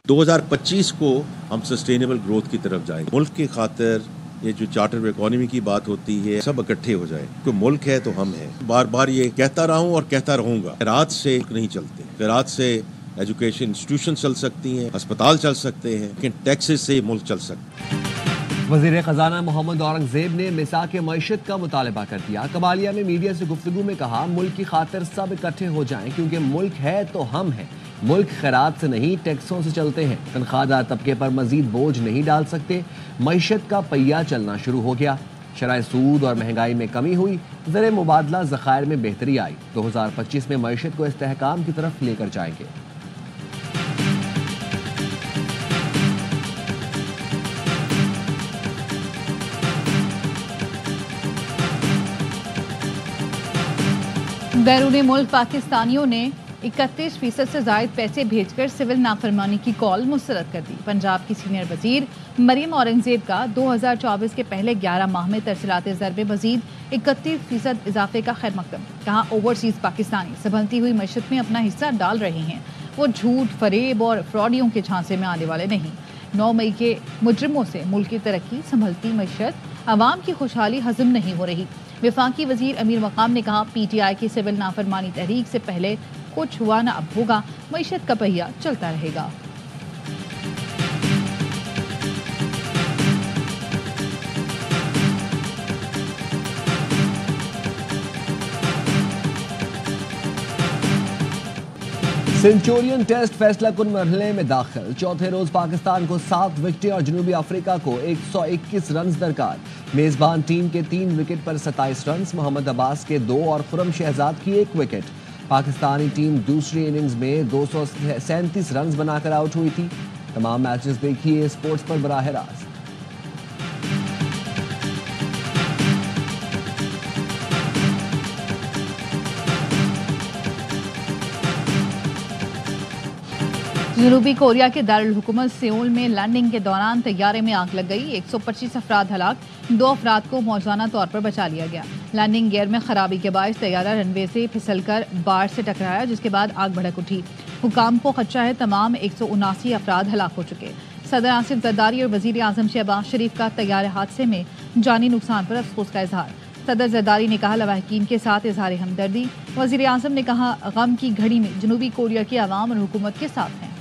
2025 को हम sustainable growth की तरफ जाएंगे। मुल्क की खातिर ये जो चार्टर इकोनॉमी की बात होती है, सब इकट्ठे हो जाए। कोई मुल्क है तो हम हैं। बार बार ये कहता रहा हूँ और कहता रहूंगा। खैरात से नहीं चलते, खैरात से एजुकेशन इंस्टीट्यूशन चल सकती हैं, अस्पताल चल सकते हैं, लेकिन टैक्सेस से मुल्क चल सकता है। वज़ीर ख़ज़ाना मोहम्मद औरंगज़ेब ने मिसाक मईशत का मुतालबा कर दिया। कबालिया में मीडिया से गुफ्तगू में कहा, मुल्क की खातिर सब इकट्ठे हो जाएं, क्योंकि मुल्क है तो हम हैं। मुल्क खैरात से नहीं, टैक्सों से चलते हैं। तनख्वाहदार तबके पर मजीद बोझ नहीं डाल सकते। मईशत का पहिया चलना शुरू हो गया। शरह सूद और महंगाई में कमी हुई। ज़र मुबादला ज़खायर में बेहतरी आई। 2025 में मईशत को इस्तेहकाम की तरफ लेकर जाएंगे। बैरून मुल्क पाकिस्तानियों ने 31% से जायद पैसे भेजकर सिविल नाफरमानी की कॉल मुस्तरद कर दी। पंजाब की सीनियर वजीर मरियम औरंगजेब का 2024 के पहले 11 माह में तरसीलात ज़र में मजीद 31% इजाफे का खैर मकदम। कहा, ओवरसीज पाकिस्तानी संभलती हुई मईशत में अपना हिस्सा डाल रहे हैं। वो झूठ, फरेब और फ्रॉडियों के झांसे में आने वाले नहीं। 9 मई के मुजरिमों से मुल्क की तरक्की, संभलती मईशत, आवाम की खुशहाली हजम नहीं हो रही। वफाकी वजीर अमीर मकाम ने कहा, PTI की सिविल नाफरमानी तहरीक से पहले कुछ हुआ ना अब होगा। मईशत का पहिया चलता रहेगा। सेंचुरियन टेस्ट फैसला कुन मरहले में दाखिल। चौथे रोज पाकिस्तान को 7 विकेटें और जनूबी अफ्रीका को 121 रन दरकार। मेजबान टीम के 3 विकेट पर 27 रन, मोहम्मद अब्बास के 2 और खुरम शहजाद की 1 विकेट। पाकिस्तानी टीम दूसरी इनिंग्स में 237 रन बनाकर आउट हुई थी। तमाम मैचेस देखिए स्पोर्ट्स पर बराह रास्त। जनूबी कोरिया के दारुल हुकूमत सियोल में लैंडिंग के दौरान तैयारे में आग लग गई। 125 अफराद हलाक, 2 अफराद को मौजूदा तौर पर बचा लिया गया। लैंडिंग गियर में खराबी के बायस तैयारा रनवे से फिसलकर बाढ़ से टकराया, जिसके बाद आग भड़क उठी। हुकाम को खदशा है तमाम 179 अफराद हलाक हो चुके। सदर आसिफ जरदारी और वजीर आजम शहबाज शरीफ का तैयारे हादसे में जानी नुकसान पर अफसोस का इजहार। सदर जरदारी ने कहा, लवाहिकीन के साथ इजहार हमदर्दी। वजीर आजम ने कहा, गम की घड़ी में जनूबी कोरिया की आवाम और हुकूमत के साथ हैं।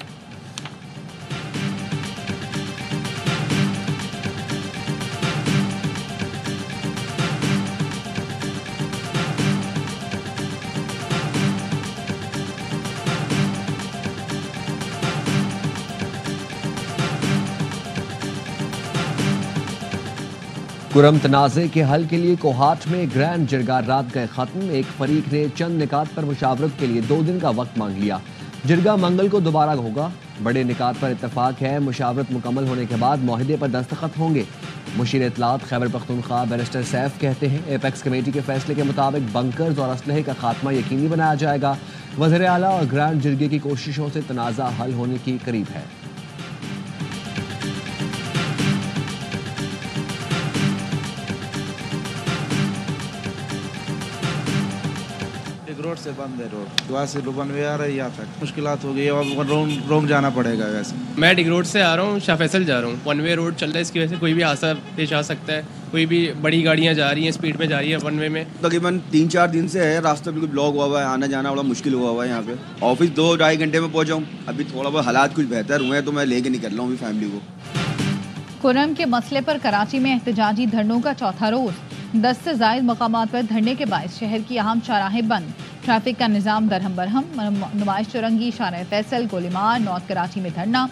कुरम तनाज़े के हल के लिए कोहाट में ग्रैंड जिरगा रात गए खत्म। एक फरीक ने चंद निकात पर मुशावरत के लिए 2 दिन का वक्त मांग लिया। जिरगा मंगल को दोबारा होगा। बड़े निकात पर इत्तफाक है। मुशावरत मुकम्मल होने के बाद मुआहिदे पर दस्तखत होंगे। मुशीर इत्तलात खैबर पख्तूनख्वा बैरिस्टर सैफ कहते हैं, एपेक्स कमेटी के फैसले के मुताबिक बंकर्स और असलहे का खात्मा यकीनी बनाया जाएगा। वज़ीर आला और ग्रैंड जिरगे की कोशिशों से तनाज़ा हल होने की करीब है। रोड से बंद है। रोड दुआ से बनवे आ रही है, यहाँ तक मुश्किलात हो गई है। अब रोंग जाना पड़ेगा। वैसे मैं डिग रोड से आ रहा हूँ, शाह फैसल जा रहा हूँ। 1 वे रोड चल रहा है, इसकी वजह से कोई भी हादसा पेश आ सकता है। कोई भी बड़ी गाड़ियाँ जा रही हैं, स्पीड में जा रही है 1 वे में। तकरीबन 3-4 दिन से है, रास्ता बिल्कुल ब्लॉक हुआ हुआ है। आना जाना बड़ा मुश्किल हुआ है यहाँ पे। ऑफिस 2-2.5 घंटे में पहुँचा हूँ। अभी थोड़ा बहुत हालात कुछ बेहतर हुए हैं तो मैं लेके निकल रहा हूँ फैमिली को। कुरम के मसले पर कराची में एहतजाजी धरनों का चौथा रोज। 10 से जायद मकामात पर धरने के बायस शहर की अहम चौराहें बंद। ट्रैफिक का निज़ाम दरहम बरहम। नुमाइश चौरंगी, शारा फैसल, गोलीमार, नॉर्थ कराची में धरना।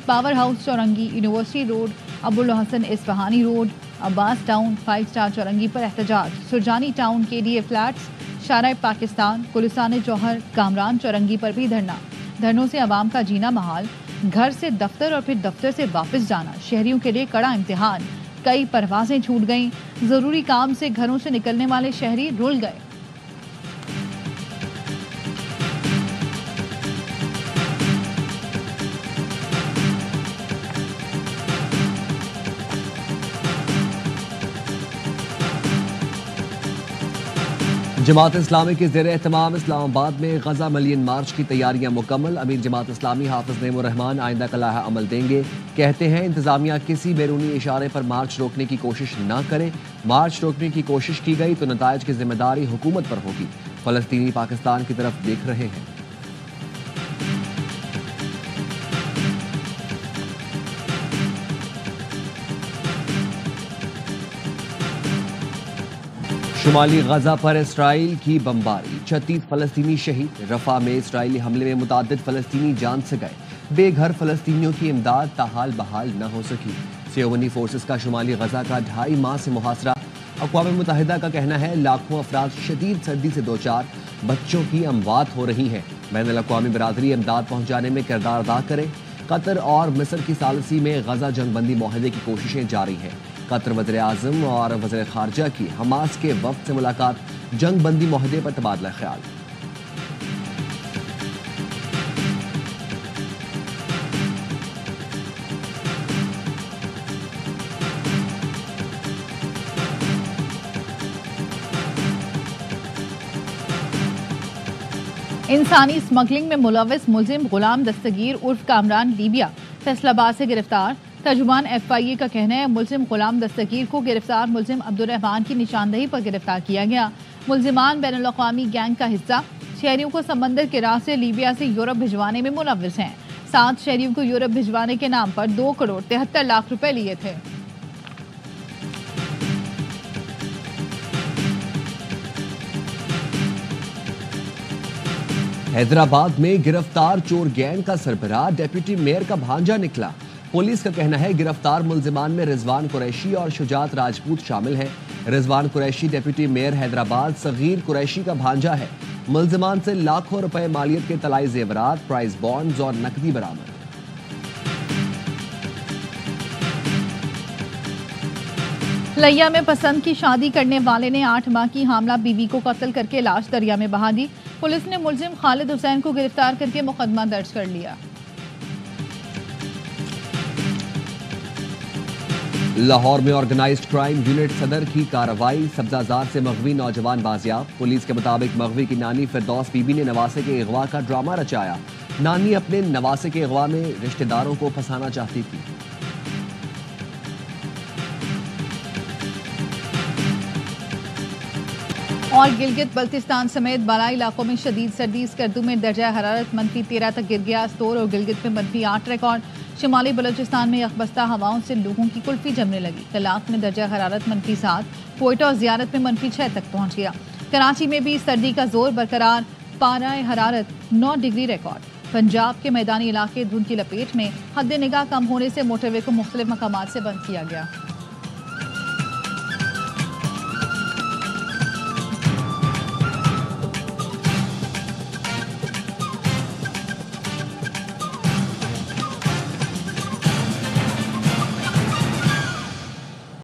Power house Chowrangi, university road, Abul Hasan Isphahani road, Abbas town, 5 star Chowrangi पर एहतजाज। सुरजानी टाउन, KDA फ्लैट्स, शारा पाकिस्तान, गुलिस्तान जौहर, कामरान चौरंगी पर भी धरना। धरनों से आवाम का जीना महाल। घर से दफ्तर और फिर दफ्तर से वापस जाना शहरियों के लिए कड़ा इम्तिहान। कई परवाजें छूट गईं। जरूरी काम से घरों से निकलने वाले शहरी रुल गए। जमात इस्लामी के ज़ेर एहतमाम इस्लामाबाद में गजा मिलियन मार्च की तैयारियां मुकम्मल। अमीर जमात इस्लामी हाफिज नईमुर रहमान आइंदा का लाहा अमल देंगे। कहते हैं इंतजामिया किसी बैरूनी इशारे पर मार्च रोकने की कोशिश न करे। मार्च रोकने की कोशिश की गई तो नताइज की जिम्मेदारी हुकूमत पर होगी। फलस्तीनी पाकिस्तान की तरफ देख रहे हैं। शुमाली गजा पर इसराइल की बमबारी, 36 फलस्तीनी शहीद। रफा में इसराइली हमले में मुताद्दिद फलस्तीनी जान से गए। बेघर फलस्तीनियों की इमदाद ताहाल बहाल न हो सकी। सियोनी फोर्सेस का शुमाली गजा का 2.5 माह से मुहासरा। अक़वाम मुत्तहिदा का कहना है लाखों अफराद शदीद सर्दी से 2-4, बच्चों की अमवात हो रही हैं। बैनुल अक़वामी बिरादरी इमदाद पहुँचाने में किरदार अदा करे। कतर और मिस्र की सालसी में गजा जंगबंदी मुआहदे की कोशिशें जारी हैं। कतर वज़ीर आज़म और वज़ीर ख़ारजा की हमास के वफ़द से मुलाकात, जंग बंदी मुआहदे पर तबादला ख्याल। इंसानी स्मगलिंग में मुलविस मुलजिम गुलाम दस्तगीर उर्फ कामरान लीबिया फैसलाबाद से गिरफ्तार। तर्जुमान FIA का कहना है मुलजिम गुलाम दस्तगीर को गिरफ्तार मुलजिम अब्दुर्रहमान की निशानदही पर गिरफ्तार किया गया। मुलजिमान बैनुल अक़वामी गैंग का हिस्सा, शहरियों को समंदर के राह से लीबिया से यूरोप भिजवाने में मुलविस हैं। 7 शहरियों को यूरोप भिजवाने के नाम पर 2 करोड़ 73 लाख रुपए लिए थे। हैदराबाद में गिरफ्तार चोर गैंग का सरबराह डिप्टी मेयर का भांजा निकला। पुलिस का कहना है गिरफ्तार मुलजिमान में रिजवान कुरैशी और शुजात राजपूत शामिल हैं। रिजवान कुरैशी डिप्टी मेयर हैदराबाद सगीर कुरैशी का भांजा है। मुलजिमान से लाखों रुपए मालियत के तलाई जेवरात, प्राइज बॉन्ड्स और नकदी बरामद। लिया में पसंद की शादी करने वाले ने 8 माह की हामला बीवी को कत्ल करके लाश दरिया में बहा दी। पुलिस ने मुलजिम खालिद हुसैन को गिरफ्तार करके मुकदमा दर्ज कर लिया। लाहौर में ऑर्गेनाइज्ड क्राइम यूनिट सदर की कार्रवाई, सब्जाजार से मगवी नौजवान बाजियाब। पुलिस के मुताबिक मगवी की नानी फिरदौस बीबी ने नवासे के अगवा का ड्रामा रचाया। नानी अपने नवासे के अगवा में रिश्तेदारों को फंसाना चाहती थी। और गिलगित बल्तिस्तान समेत बालाई इलाकों में शदीद सर्दी। स्कर्दू में दर्जा हरारत -13 तक गिर गया। स्तोर और गिलगित में -8 रिकॉर्ड। शुमाली बलोचिस्तान में यकबस्ता हवाओं से लोगों की कुल्फी जमने लगी। कलात में दर्जा हरारत -7, कोयटा और ज़ियारत में -6 तक पहुंच गया। कराची में भी सर्दी का जोर बरकरार, पारा हरारत 9 डिग्री रिकॉर्ड। पंजाब के मैदानी इलाके धुंध की लपेट में, हद निगाह कम होने से मोटरवे को मुख्तलिफ मकामात से बंद किया गया।